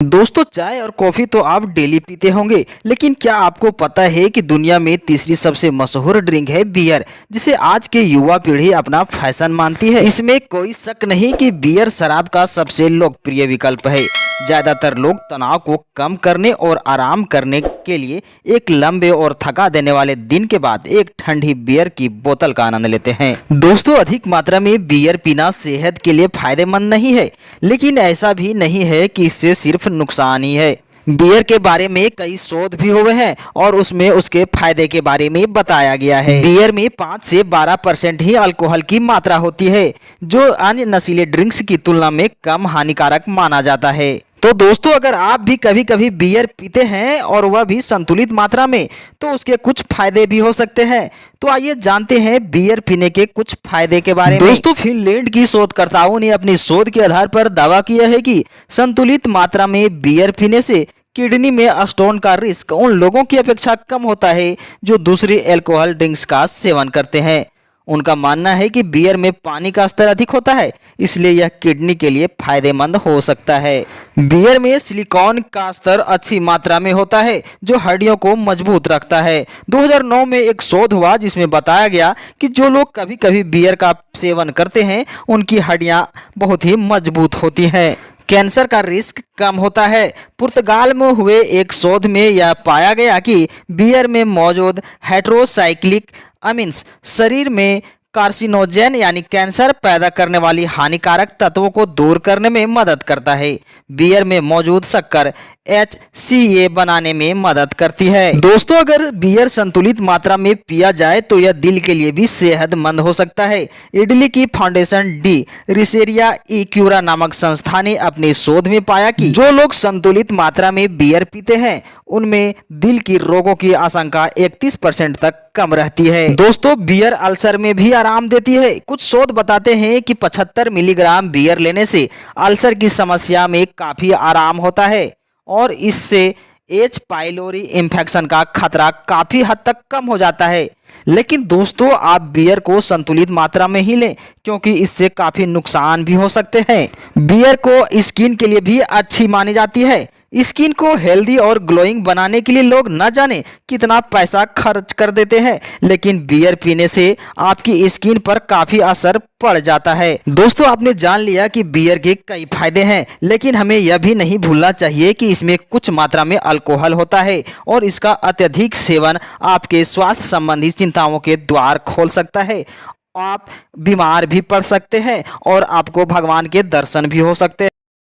दोस्तों, चाय और कॉफी तो आप डेली पीते होंगे, लेकिन क्या आपको पता है कि दुनिया में तीसरी सबसे मशहूर ड्रिंक है बियर, जिसे आज के युवा पीढ़ी अपना फैशन मानती है। इसमें कोई शक नहीं कि बियर शराब का सबसे लोकप्रिय विकल्प है। ज्यादातर लोग तनाव को कम करने और आराम करने के लिए एक लंबे और थका देने वाले दिन के बाद एक ठंडी बियर की बोतल का आनंद लेते हैं। दोस्तों, अधिक मात्रा में बियर पीना सेहत के लिए फायदेमंद नहीं है, लेकिन ऐसा भी नहीं है कि इससे सिर्फ नुकसान ही है। बियर के बारे में कई शोध भी हुए हैं और उसमें उसके फायदे के बारे में बताया गया है। बियर में 5 से 12% ही अल्कोहल की मात्रा होती है, जो अन्य नशीले ड्रिंक्स की तुलना में कम हानिकारक माना जाता है। तो दोस्तों, अगर आप भी कभी कभी बियर पीते हैं और वह भी संतुलित मात्रा में, तो उसके कुछ फायदे भी हो सकते हैं। तो आइए जानते हैं बियर पीने के कुछ फायदे के बारे में। दोस्तों, फिनलैंड की शोधकर्ताओं ने अपनी शोध के आधार पर दावा किया है कि संतुलित मात्रा में बियर पीने से किडनी में स्टोन का रिस्क उन लोगों की अपेक्षा कम होता है जो दूसरी अल्कोहल ड्रिंक्स का सेवन करते हैं। उनका मानना है कि बियर में पानी का स्तर अधिक होता है, इसलिए यह किडनी के लिए फायदेमंद हो सकता है। बियर में सिलिकॉन का स्तर अच्छी मात्रा में होता है, जो हड्डियों को मजबूत रखता है। 2009 में एक शोध हुआ जिसमें बताया गया कि जो लोग कभी कभी बियर का सेवन करते हैं, उनकी हड्डियां बहुत ही मजबूत होती हैं। कैंसर का रिस्क कम होता है। पुर्तगाल में हुए एक शोध में यह पाया गया कि बियर में मौजूद हेटेरोसाइक्लिक अमीन्स शरीर में कार्सिनोजेन यानी कैंसर पैदा करने वाली हानिकारक तत्वों को दूर करने में मदद करता है। बियर में मौजूद शक्कर HCA बनाने में मदद करती है। दोस्तों, अगर बियर संतुलित मात्रा में पिया जाए तो यह दिल के लिए भी सेहतमंद हो सकता है। इटली की फाउंडेशन डी रिसेरिया ई क्यूरा नामक संस्था ने अपने शोध में पाया कि जो लोग संतुलित मात्रा में बियर पीते हैं, उनमें दिल की रोगों की आशंका 31% तक कम रहती है। दोस्तों, बियर अल्सर में भी आराम देती है। कुछ शोध बताते हैं कि 75 मिलीग्राम बियर लेने से अल्सर की समस्या में काफी आराम होता है और इससे H पाइलोरी इन्फेक्शन का खतरा काफी हद तक कम हो जाता है। लेकिन दोस्तों, आप बियर को संतुलित मात्रा में ही लें, क्योंकि इससे काफी नुकसान भी हो सकते हैं। बियर को स्किन के लिए भी अच्छी मानी जाती है। स्किन को हेल्दी और ग्लोइंग बनाने के लिए लोग न जाने कितना पैसा खर्च कर देते हैं, लेकिन बियर पीने से आपकी स्किन पर काफी असर पड़ जाता है। दोस्तों, आपने जान लिया कि बियर के कई फायदे हैं, लेकिन हमें यह भी नहीं भूलना चाहिए कि इसमें कुछ मात्रा में अल्कोहल होता है और इसका अत्यधिक सेवन आपके स्वास्थ्य संबंधी चिंताओं के द्वार खोल सकता है। आप बीमार भी पड़ सकते हैं और आपको भगवान के दर्शन भी हो सकते हैं।